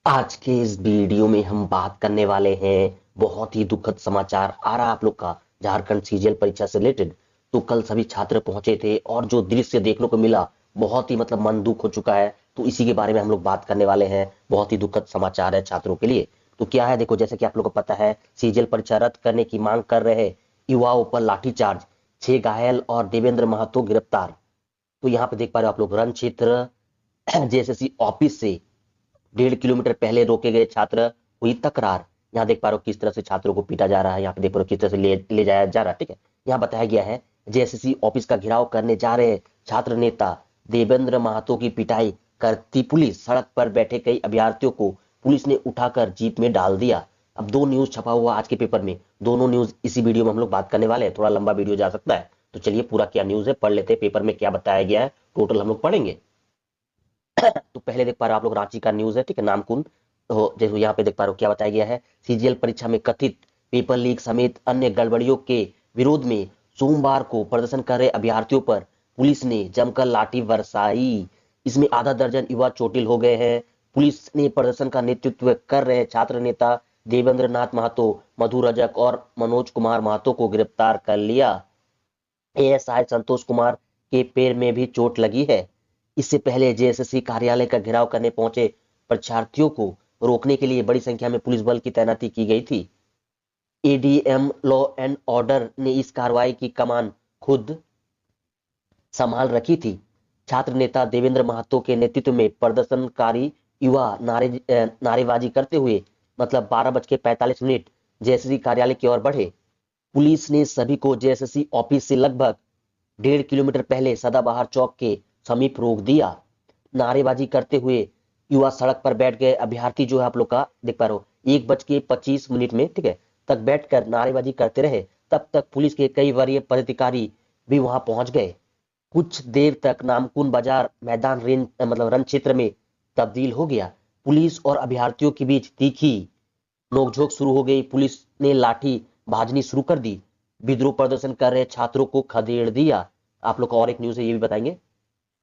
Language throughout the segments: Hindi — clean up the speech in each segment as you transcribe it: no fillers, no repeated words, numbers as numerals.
आज के इस वीडियो में हम बात करने वाले हैं बहुत ही दुखद समाचार आ रहा है आप लोग का झारखंड सीजीएल परीक्षा से रिलेटेड। तो कल सभी छात्र पहुंचे थे और जो दृश्य देखने को मिला बहुत ही मन दुख हो चुका है। तो इसी के बारे में हम लोग बात करने वाले हैं। बहुत ही दुखद समाचार है छात्रों के लिए। तो क्या है, देखो, जैसे कि आप लोग को पता है सीजीएल परीक्षा रद्द करने की मांग कर रहे युवाओं पर लाठीचार्ज, 6 घायल और देवेंद्र महतो गिरफ्तार। तो यहाँ पे देख पा रहे हो आप लोग रन क्षेत्र जेएसएससी ऑफिस से 1.5 किलोमीटर पहले रोके गए छात्र, हुई तकरार। यहाँ देख पा रहे हो किस तरह से छात्रों को पीटा जा रहा है। यहाँ पे देख पा रहे हो किस तरह से ले जाया जा रहा है। ठीक है, यहाँ बताया गया है जेएसएससी ऑफिस का घेराव करने जा रहे छात्र नेता देवेंद्र महतो की पिटाई करती पुलिस, सड़क पर बैठे कई अभ्यर्थियों को पुलिस ने उठाकर जीप में डाल दिया। अब दो न्यूज छपा हुआ आज के पेपर में, दोनों न्यूज इसी वीडियो में हम लोग बात करने वाले हैं। थोड़ा लंबा वीडियो जा सकता है, तो चलिए पूरा क्या न्यूज है पढ़ लेते हैं। पेपर में क्या बताया गया है टोटल हम लोग पढ़ेंगे। तो पहले देख पा रहे हो आप लोग रांची का न्यूज है। ठीक है, नामकुम। तो जैसे यहाँ पे देख पा रहे हो क्या बताया गया है, सीजीएल परीक्षा में कथित पेपर लीक समेत अन्य गड़बड़ियों के विरोध में सोमवार को प्रदर्शन कर रहे अभ्यर्थियों पर पुलिस ने जमकर लाठी बरसाई। इसमें आधा दर्जन युवा चोटिल हो गए हैं। पुलिस ने प्रदर्शन का नेतृत्व कर रहे छात्र नेता देवेंद्र नाथ महतो, मधु रजक और मनोज कुमार महतो को गिरफ्तार कर लिया। एएसआई संतोष कुमार के पैर में भी चोट लगी है। इससे पहले जेएसएससी कार्यालय का घेराव करने पहुंचे परीक्षार्थियों को रोकने के लिए बड़ी संख्या में पुलिस बल की तैनाती की गई थी। एडीएम लॉ एंड ऑर्डर ने इस कार्रवाई की कमान खुद संभाल रखी थी। छात्र नेता देवेंद्र महतो के नेतृत्व में प्रदर्शनकारी युवा नारेबाजी करते हुए 12:45 जेएसएससी कार्यालय की ओर बढ़े। पुलिस ने सभी को जेएसएससी ऑफिस से लगभग 1.5 किलोमीटर पहले सदाबहार चौक के समीप रोक दिया। नारेबाजी करते हुए युवा सड़क पर बैठ गए अभ्यर्थी जो है आप लोग का देख पा रहे हो 1:25 में, ठीक है, तक बैठकर नारेबाजी करते रहे। तब तक पुलिस के कई वरीय पदाधिकारी भी वहां पहुंच गए। कुछ देर तक नामकुन बाजार मैदान रन क्षेत्र में तब्दील हो गया। पुलिस और अभ्यर्थियों के बीच तीखी नोकझोंक शुरू हो गई। पुलिस ने लाठी भाजनी शुरू कर दी। विद्रोह प्रदर्शन कर रहे छात्रों को खदेड़ दिया। आप लोग का और एक न्यूज है, ये भी बताएंगे।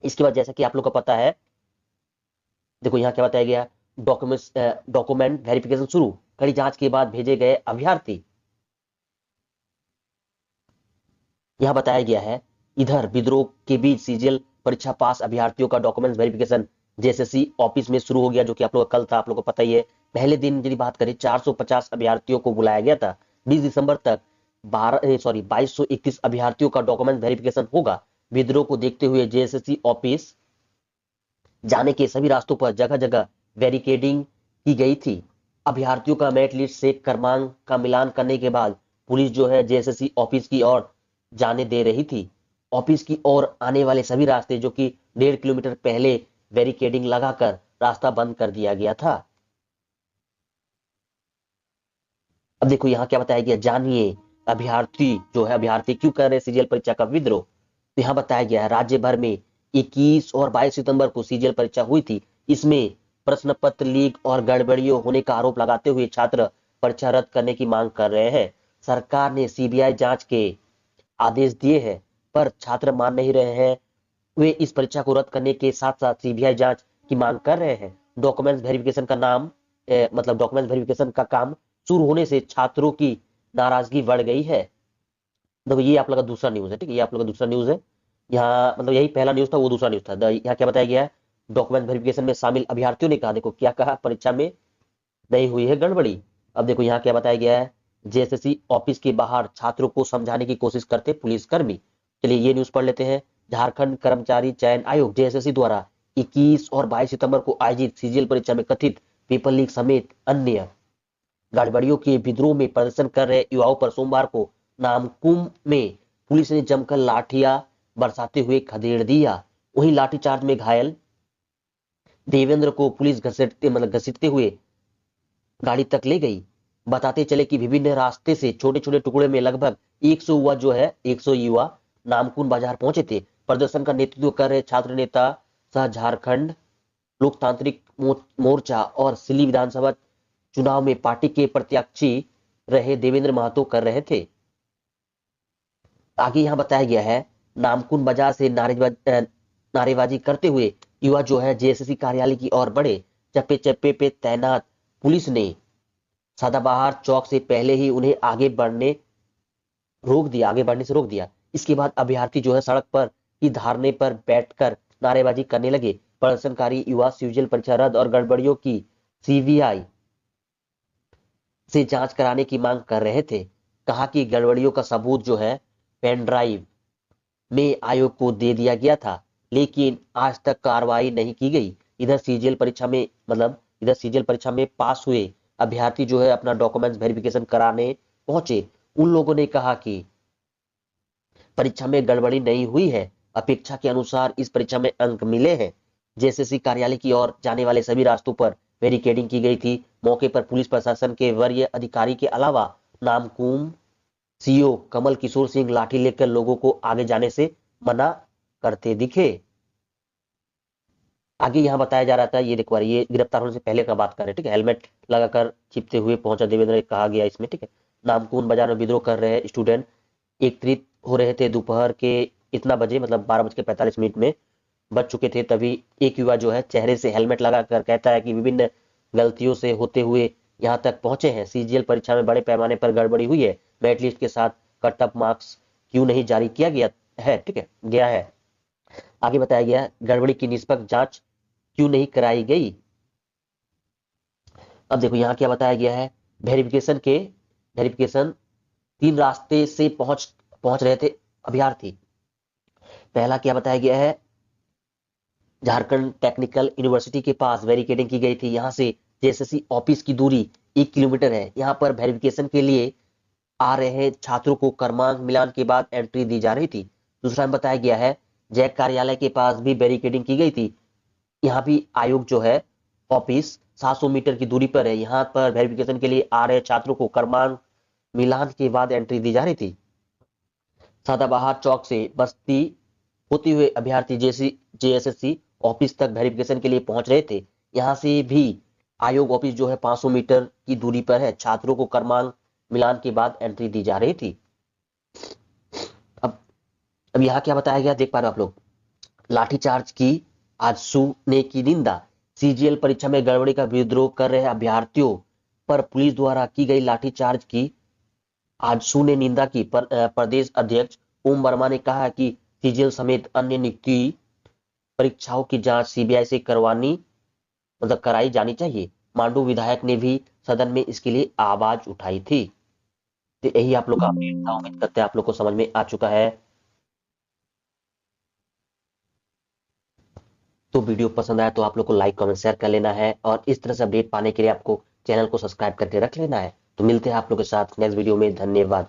इसके बाद जैसा कि आप लोग को पता है, देखो यहाँ क्या बताया गया, डॉक्यूमेंट वेरिफिकेशन शुरू, कड़ी जांच के बाद भेजे गए अभ्यर्थी। यह बताया गया है इधर विद्रोह के बीच सीजीएल परीक्षा पास अभ्यर्थियों का डॉक्यूमेंट वेरिफिकेशन जेएसएससी ऑफिस में शुरू हो गया, जो कि आप लोग का कल था, आप लोग को पता ही है। पहले दिन यदि बात करें 450 अभ्यर्थियों को बुलाया गया था। 20 दिसंबर तक 2231 अभ्यर्थियों का डॉक्यूमेंट वेरिफिकेशन होगा। विद्रोह को देखते हुए जेएसएससी ऑफिस जाने के सभी रास्तों पर जगह जगह बैरिकेडिंग की गई थी। अभ्यर्थियों का मेरिट लिस्ट से क्रमांक का मिलान करने के बाद पुलिस जो है जेएसएससी ऑफिस की ओर जाने दे रही थी। ऑफिस की ओर आने वाले सभी रास्ते जो कि 1.5 किलोमीटर पहले बैरिकेडिंग लगाकर रास्ता बंद कर दिया गया था। अब देखो यहाँ क्या बताया गया, जानिए अभ्यर्थी क्यों कर रहे सीजीएल परीक्षा का विद्रोह। तो यहाँ बताया गया है राज्य भर में 21 और 22 सितंबर को सीजीएल परीक्षा हुई थी। इसमें प्रश्न पत्र लीक और गड़बड़ियों होने का आरोप लगाते हुए छात्र परीक्षा रद्द करने की मांग कर रहे हैं। सरकार ने सीबीआई जांच के आदेश दिए हैं, पर छात्र मान नहीं रहे हैं। वे इस परीक्षा को रद्द करने के साथ साथ सीबीआई जांच की मांग कर रहे हैं। डॉक्यूमेंट्स वेरिफिकेशन का काम शुरू होने से छात्रों की नाराजगी बढ़ गई है। ये आप लोग का दूसरा न्यूज है। ठीक है, ये आप लोग का दूसरा न्यूज है। यहाँ यही पहला न्यूज था, वो दूसरा न्यूज था। यहाँ क्या बताया गया है, डॉक्यूमेंट वेरिफिकेशन में शामिल अभ्यर्थियों ने कहा, देखो क्या कहा, परीक्षा में नहीं हुई है गड़बड़ी। अब देखो यहाँ क्या बताया गया है, जेएसएससी ऑफिस के बाहर छात्रों को समझाने की कोशिश करते पुलिसकर्मी। चलिए ये न्यूज पढ़ लेते हैं। झारखंड कर्मचारी चयन आयोग जेएसएससी द्वारा 21 और 22 सितंबर को आयोजित सीजीएल परीक्षा में कथित पेपर लीक समेत अन्य गड़बड़ियों के विद्रोह में प्रदर्शन कर रहे युवाओं पर सोमवार को नामकुम में पुलिस ने जमकर लाठियां बरसाते हुए खदेड़ दिया। वहीं लाठीचार्ज में घायल देवेंद्र को पुलिस घसीटते हुए गाड़ी तक ले गई। बताते चले कि विभिन्न रास्ते से छोटे छोटे टुकड़े में लगभग 100 युवा नामकुम बाजार पहुंचे थे। प्रदर्शन का नेतृत्व कर रहे छात्र नेता सह झारखंड लोकतांत्रिक मोर्चा और सिल्ली विधानसभा चुनाव में पार्टी के प्रत्याशी रहे देवेंद्र महतो कर रहे थे। आगे यहां बताया गया है, नामकुम बाजार से नारेबाजी करते हुए युवा जो है जेएसएससी कार्यालय की ओर बढ़े। चप्पे चप्पे पे तैनात पुलिस ने सदाबहार चौक से पहले ही उन्हें आगे बढ़ने से रोक दिया। इसके बाद अभ्यर्थी जो है सड़क पर ही धरने पर बैठकर नारेबाजी करने लगे। प्रदर्शनकारी युवा सिविल परीक्षा रद्द और गड़बड़ियों की सीबीआई से जांच कराने की मांग कर रहे थे। कहा कि गड़बड़ियों का सबूत जो है पेन ड्राइव में आयोग को दे दिया गया था, लेकिन आज तक कार्रवाई नहीं की गई। इधर सीजीएल परीक्षा में पास हुए अभ्यर्थी जो है अपना डॉक्यूमेंट्स वेरिफिकेशन कराने पहुंचे। उन लोगों ने कहा कि परीक्षा में गड़बड़ी नहीं हुई है, अपेक्षा के अनुसार इस परीक्षा में अंक मिले हैं। जेएसएससी कार्यालय की ओर जाने वाले सभी रास्तों पर बैरिकेडिंग की गई थी। मौके पर पुलिस प्रशासन के वरीय अधिकारी के अलावा नामकुम सीओ कमल किशोर सिंह लाठी लेकर लोगों को आगे जाने से मना करते दिखे। आगे यहां बताया जा रहा था, ये देखो ये गिरफ्तार होने से पहले का बात कर रहे हैं, ठीक है। हेलमेट लगाकर छिपते हुए पहुंचा देवेंद्र कहा गया इसमें, ठीक है। नामकुम बाजार में विद्रोह कर रहे स्टूडेंट एकत्रित हो रहे थे। दोपहर के इतना बजे मतलब 12:45 में बच चुके थे। तभी एक युवा जो है चेहरे से हेलमेट लगाकर कहता है कि विभिन्न गलतियों से होते हुए यहाँ तक पहुंचे हैं। सीजीएल परीक्षा में बड़े पैमाने पर गड़बड़ी हुई है। मेरिट लिस्ट के साथ कट ऑफ मार्क्स क्यों नहीं जारी किया गया है, ठीक है, गया है। आगे बताया गया गड़बड़ी की निष्पक्ष जांच क्यों नहीं कराई गई। अब देखो यहाँ क्या बताया गया है, वेरिफिकेशन 3 रास्ते से पहुंच रहे थे अभ्यर्थी। पहला क्या बताया गया है, झारखंड टेक्निकल यूनिवर्सिटी के पास बैरिकेडिंग की गई थी। यहां से जेएसएससी ऑफिस की दूरी 1 किलोमीटर है। यहां पर वेरिफिकेशन के लिए आ रहे छात्रों को क्रमांक मिलान के बाद एंट्री दी जा रही थी। दूसरा में बताया गया है जैक कार्यालय के पास भी बैरिकेडिंग की गई थी। यहाँ भी आयोग जो है ऑफिस 700 मीटर की दूरी पर है। यहाँ पर वेरिफिकेशन के लिए आ रहे छात्रों को क्रमांक मिलान के बाद एंट्री दी जा रही थी। सदाबहार चौक से बस्ती होते हुए अभ्यर्थी जेएसएससी ऑफिस तक वेरिफिकेशन के लिए पहुंच रहे थे। यहां से भी आयोग ऑफिस जो है 500 मीटर की दूरी पर है। छात्रों को क्रमांक मिलान के बाद एंट्री दी जा रही थी। अब यहाँ क्या बताया गया देख पा रहे हो आप लोग। लाठीचार्ज की आजसू ने की निंदा। सीजीएल परीक्षा में गड़बड़ी का विद्रोह कर रहे अभ्यर्थियों पर पुलिस द्वारा की गई लाठीचार्ज की आजसू ने निंदा की। प्रदेश अध्यक्ष ओम वर्मा ने कहा कि सीजीएल समेत अन्य नियुक्ति परीक्षाओं की जांच सीबीआई से कराई जानी चाहिए। मांडू विधायक ने भी सदन में इसके लिए आवाज उठाई थी। तो यही आप लोग का अपडेट था। उम्मीद करते हैं आप लोग को समझ में आ चुका है। तो वीडियो पसंद आया तो आप लोग को लाइक कमेंट शेयर कर लेना है और इस तरह से अपडेट पाने के लिए आपको चैनल को सब्सक्राइब करके रख लेना है। तो मिलते हैं आप लोग के साथ नेक्स्ट वीडियो में। धन्यवाद।